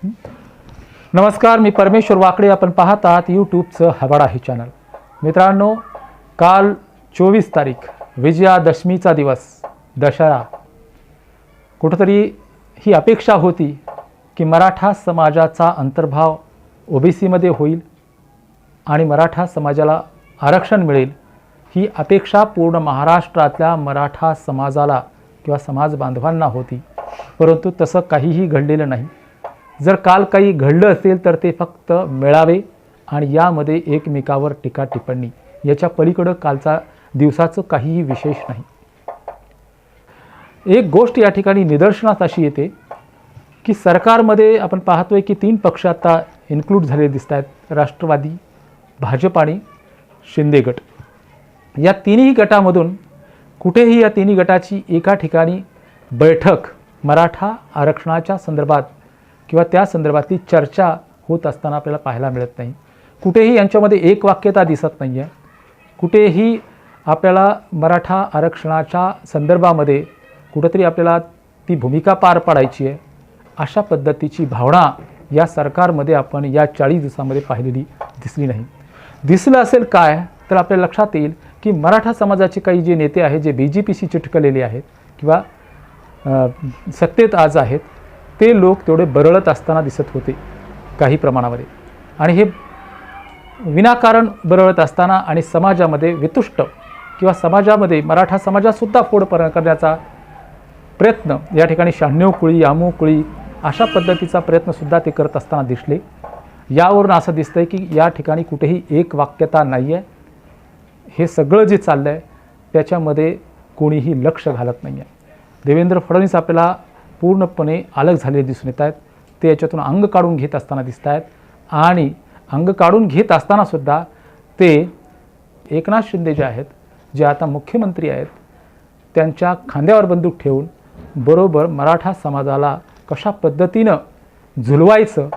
नमस्कार, मी परमेश्वर वाकडे. आपण पाहत आहात यूट्यूबचं हवाडा हे चॅनल. मित्रांनो, काल 24 तारीख विजयादशमीचा दिवस, दशरा. कुठंतरी ही अपेक्षा होती की मराठा समाजाचा अंतर्भाव ओबीसीमध्ये होईल आणि मराठा समाजाला आरक्षण मिळेल. ही अपेक्षा पूर्ण महाराष्ट्रातल्या मराठा समाजाला किंवा समाज बांधवांना होती, परंतु तसं काहीही घडलेलं नाही. जर काल काही घडलं असेल तर ते फक्त मेळावे आणि यामध्ये एकमेकावर टीका टिप्पणी, याच्या पलीकडं कालचा दिवसाचं काहीही विशेष नाही. एक गोष्ट या ठिकाणी निदर्शनास अशी येते की सरकारमध्ये आपण पाहतोय की 3 पक्ष आता इन्क्लूड झालेले दिसत आहेत. राष्ट्रवादी, भाजप आणि शिंदे गट. या तिन्ही गटामधून कुठेही या तिन्ही गटाची एका ठिकाणी बैठक मराठा आरक्षणाच्या संदर्भात किंवा त्या संदर्भातली चर्चा होत असताना आपल्याला पाहायला मिळत नाही. कुठेही यांच्यामध्ये एक वाक्यता दिसत नाही आहे. कुठेही आपल्याला मराठा आरक्षणाच्या संदर्भामध्ये कुठंतरी आपल्याला ती भूमिका पार पाडायची आहे अशा पद्धतीची भावना या सरकारमध्ये आपण या 40 दिवसामध्ये पाहिलेली दिसली नाही. दिसलं असेल काय तर आपल्या लक्षात येईल की मराठा समाजाचे काही जे नेते आहेत, जे BJPशी चिटकलेले आहेत किंवा सत्तेत आज आहेत, ते लोक तेवढे बरळत असताना दिसत होते काही प्रमाणामध्ये. आणि हे विनाकारण बरळत असताना आणि समाजामध्ये वितुष्ट किंवा समाजामध्ये मराठा समाजासुद्धा फोड करण्याचा प्रयत्न या ठिकाणी 96 कुळी, आमू कुळी अशा पद्धतीचा प्रयत्नसुद्धा ते करत असताना दिसले. यावरून असं दिसतंय की या ठिकाणी कुठेही एक वाक्यता नाही आहे. हे सगळं जे चाललं आहे त्याच्यामध्ये कोणीही लक्ष घालत नाही आहे. देवेंद्र फडणवीस आपल्याला पूर्णपणे अलग झालेले दिसून येत आहेत. ते याच्यातून अंग काढून घेत असताना दिसत आहेत आणि अंग काढून घेत असतानासुद्धा ते एकनाथ शिंदे जे आहेत, जे आता मुख्यमंत्री आहेत, त्यांच्या खांद्यावर बंदूक ठेवून बरोबर मराठा समाजाला कशा पद्धतीनं झुलवायचं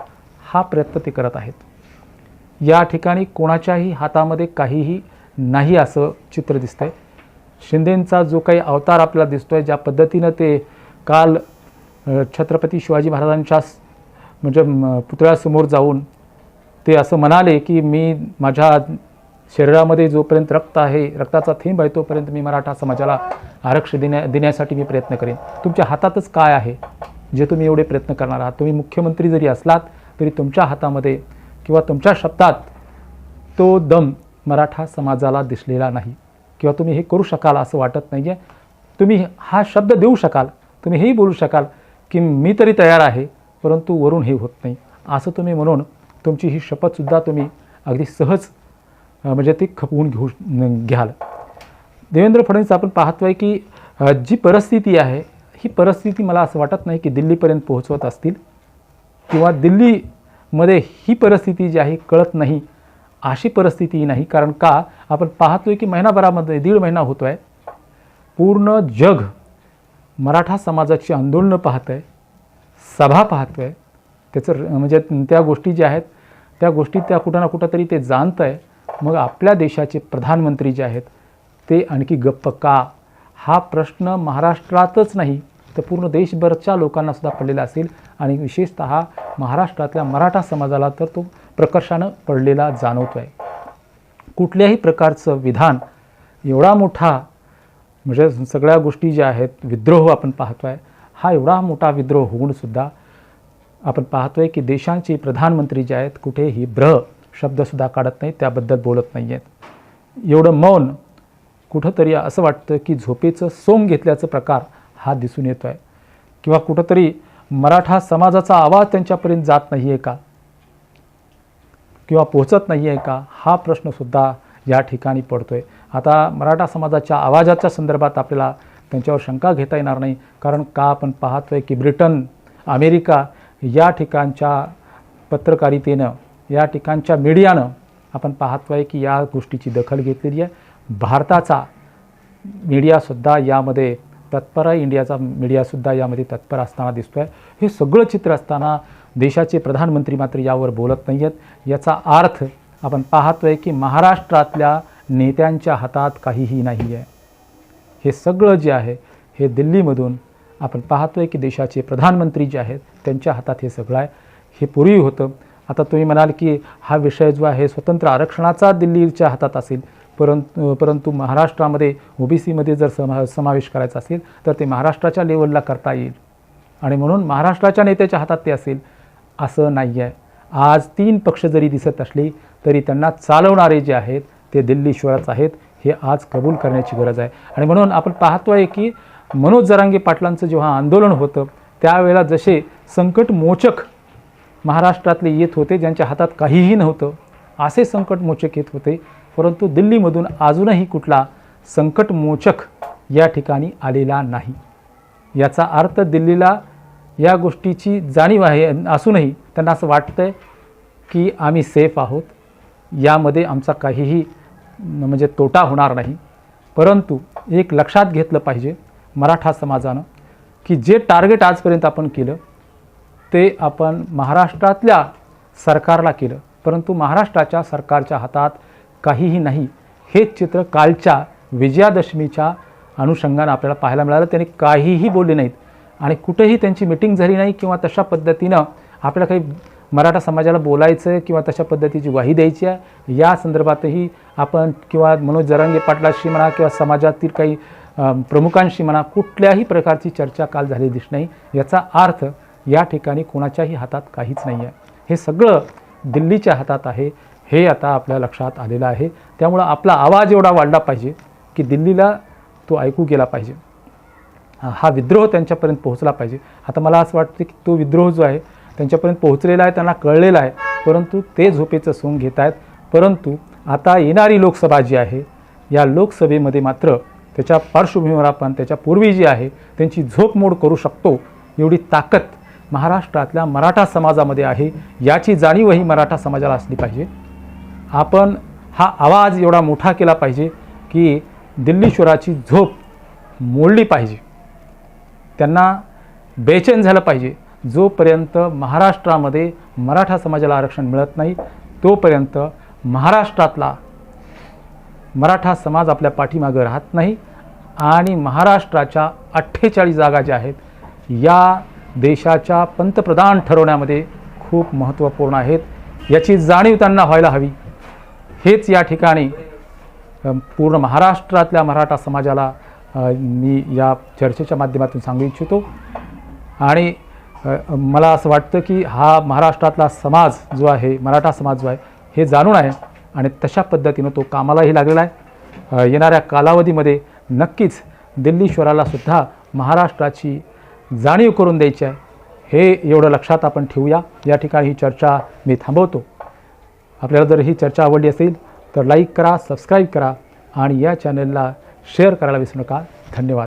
हा प्रयत्न ते करत आहेत. या ठिकाणी कोणाच्याही हातामध्ये काहीही नाही असं चित्र दिसतंय. शिंदेंचा जो काही अवतार आपल्याला दिसतोय, ज्या पद्धतीनं ते काल छत्रपती शिवाजी महाराजांच्या म्हणजे पुतळ्यासमोर जाऊन ते असं म्हणाले की मी माझ्या शरीरामध्ये जोपर्यंत रक्त आहे, रक्ताचा थेंब आहे, तोपर्यंत मी मराठा समाजाला आरक्षण देण्यासाठी मी प्रयत्न करेन. तुमच्या हातातच काय आहे जे तुम्ही एवढे प्रयत्न करणार आहात? तुम्ही मुख्यमंत्री जरी असलात तरी तुमच्या हातामध्ये किंवा तुमच्या शब्दात तो दम मराठा समाजाला दिसलेला नाही किंवा तुम्ही हे करू शकाल असं वाटत नाही आहे. तुम्ही हा शब्द देऊ शकाल, तुम्ही हेही बोलू शकाल की मी तरी तयार आहे, परंतु वरून हे होत नाही असं तुम्ही म्हणून तुमची ही शपथसुद्धा तुम्ही अगदी सहज म्हणजे ती खपवून घ्याल. देवेंद्र फडणवीस आपण पाहतोय की जी परिस्थिती आहे ही परिस्थिती मला असं वाटत नाही की दिल्लीपर्यंत पोहोचवत असतील किंवा दिल्लीमध्ये ही परिस्थिती जी आहे कळत नाही अशी परिस्थिती नाही. कारण का आपण पाहतोय की महिनाभरामध्ये 1.5 महिना होतो आहे, पूर्ण जग मराठा समाजाची आंदोलनं पाहत आहे, सभा पाहतो आहे. त्याचं म्हणजे त्या गोष्टी ज्या आहेत त्या गोष्टी त्या कुठं ना कुठं तरी ते जाणत आहे. मग आपल्या देशाचे प्रधानमंत्री जे आहेत ते आणखी गप्प का? हा प्रश्न महाराष्ट्रातच नाही तर पूर्ण देशभरच्या लोकांनासुद्धा पडलेला असेल आणि विशेषतः महाराष्ट्रातल्या मराठा समाजाला तर तो प्रकर्षानं पडलेला जाणवतो आहे. कुठल्याही प्रकारचं विधान एवढा मोठा म्हणजे सगळ्या गोष्टी ज्या आहेत, विद्रोह आपण पाहतो आहे, हा एवढा मोठा विद्रोह होऊनसुद्धा आपण पाहतो आहे की देशांचे प्रधानमंत्री जे आहेत कुठेही ब्र शब्दसुद्धा काढत नाहीत, त्याबद्दल बोलत नाही आहेत. एवढं मौन कुठंतरी असं वाटतं की झोपेचं सोंग घेतल्याचा प्रकार हा दिसून येतो आहे किंवा कुठंतरी मराठा समाजाचा आवाज त्यांच्यापर्यंत जात नाही आहे का किंवा पोहोचत नाही आहे का, हा प्रश्नसुद्धा या ठिकाणी पडतो आहे. आता मराठा समाजाच्या आवाजाच्या संदर्भात आपल्याला त्यांच्यावर शंका घेता येणार नाही. कारण का आपण पाहतो आहे की ब्रिटन, अमेरिका या ठिकाणच्या पत्रकारितेनं, या ठिकाणच्या मीडियानं आपण पाहतो आहे की या गोष्टीची दखल घेतलेली आहे. भारताचा मीडियासुद्धा यामध्ये तत्पर आहे, इंडियाचा मीडियासुद्धा यामध्ये तत्पर असताना दिसतो आहे. हे सगळं चित्र असताना देशाचे प्रधानमंत्री मात्र यावर बोलत नाही आहेत. याचा अर्थ आपण पाहतो आहे की महाराष्ट्रातल्या नेत्यांच्या हातात काहीही नाही आहे. हे सगळं जे आहे हे दिल्लीमधून आपण पाहतो आहे की देशाचे प्रधानमंत्री जे आहेत त्यांच्या हातात हे सगळं आहे. हे पूर्वी होतं. आता तुम्ही म्हणाल की हा विषय जो आहे स्वतंत्र आरक्षणाचा दिल्लीच्या हातात असेल, परंतु महाराष्ट्रामध्ये OBCमध्ये जर समावेश करायचा असेल तर ते महाराष्ट्राच्या लेवलला करता येईल आणि म्हणून महाराष्ट्राच्या नेत्याच्या हातात ते असेल असं नाही आहे. आज 3 पक्ष जरी दिसत असले तरी त्यांना चालवणारे जे आहेत ते दिल्लीश्वरच आहेत, हे आज कबूल करण्याची गरज आहे. आणि म्हणून आपण पाहतोय की मनोज जरांगे पाटलांचं जेव्हा आंदोलन होतं त्यावेळेला जसे संकटमोचक महाराष्ट्रातले येत होते, ज्यांच्या हातात काहीही नव्हतं असे संकटमोचक येत होते, परंतु दिल्लीमधून अजूनही कुठला संकटमोचक या ठिकाणी आलेला नाही. याचा अर्थ दिल्लीला या गोष्टीची जाणीव आहे असूनही त्यांना असं वाटतं की आम्ही सेफ आहोत, यामध्ये आमचा काहीही म्हणजे तोटा होणार नाही. परंतु एक लक्षात घेतलं पाहिजे मराठा समाजानं की जे टार्गेट आजपर्यंत आपण केलं ते आपण महाराष्ट्रातल्या सरकारला केलं, परंतु महाराष्ट्राच्या सरकारच्या हातात काहीही नाही. हेच चित्र कालच्या विजयादशमीच्या अनुषंगानं आपल्याला पाहायला मिळालं. त्यांनी काहीही बोलले नाहीत आणि कुठेही त्यांची मिटिंग झाली नाही किंवा तशा पद्धतीनं आपल्याला काही मराठा समाजाला बोलायचं आहे किंवा तशा पद्धतीची ग्वाही द्यायची आहे या संदर्भातही आपण किंवा मनोज जरांगे पाटलाशी म्हणा किंवा समाजातील काही प्रमुखांशी म्हणा कुठल्याही प्रकारची चर्चा काल झाली दिसत नाही. याचा अर्थ या ठिकाणी कोणाच्याही हातात काहीच नाही आहे, हे सगळं दिल्लीच्या हातात आहे, हे आता आपल्या लक्षात आलेलं आहे. त्यामुळं आपला आवाज एवढा वाढला पाहिजे की दिल्लीला तो ऐकू गेला पाहिजे, हा विद्रोह त्यांच्यापर्यंत पोहोचला पाहिजे. आता मला असं वाटतं की तो विद्रोह जो आहे त्यांच्यापर्यंत पोहोचलेला आहे, त्यांना कळलेला आहे, परंतु ते झोपेचं सोंग घेत आहेत. परंतु आता येणारी लोकसभा जी आहे या लोकसभेमध्ये मात्र त्याच्या पार्श्वभूमीवर आपण त्याच्यापूर्वी जी आहे त्यांची झोपमोड करू शकतो एवढी ताकद महाराष्ट्रातल्या मराठा समाजामध्ये आहे, याची जाणीवही मराठा समाजाला असली पाहिजे. आपण हा आवाज एवढा मोठा केला पाहिजे की दिल्लीश्वराची झोप मोडली पाहिजे, त्यांना बेचैन झालं पाहिजे. जोपर्यंत महाराष्ट्रामध्ये मराठा समाजाला आरक्षण मिळत नाही तोपर्यंत महाराष्ट्रातला मराठा समाज आपल्या पाठीमागं राहत नाही आणि महाराष्ट्राच्या 48 जागा ज्या आहेत या देशाच्या पंतप्रधान ठरवण्यामध्ये खूप महत्त्वपूर्ण आहेत, याची जाणीव त्यांना व्हायला हवी. हेच या ठिकाणी पूर्ण महाराष्ट्रातल्या मराठा समाजाला मी या चर्चेच्या माध्यमातून सांगू इच्छितो. आणि मला असं वाटतं की हा महाराष्ट्रातला समाज जो आहे, मराठा समाज जो आहे, हे जाणून आहे आणि तशा पद्धतीनं तो कामालाही लागलेला आहे. येणाऱ्या कालावधीमध्ये नक्कीच दिल्लीश्वराला सुद्धा महाराष्ट्राची जाणीव करून द्यायची आहे, हे एवढं लक्षात आपण ठेवूया. या ठिकाणी ही चर्चा मी थांबवतो. आपल्याला जर ही चर्चा आवडली असेल तर लाईक करा, सबस्क्राईब करा आणि या चॅनलला शेअर करायला विसरू नका. धन्यवाद.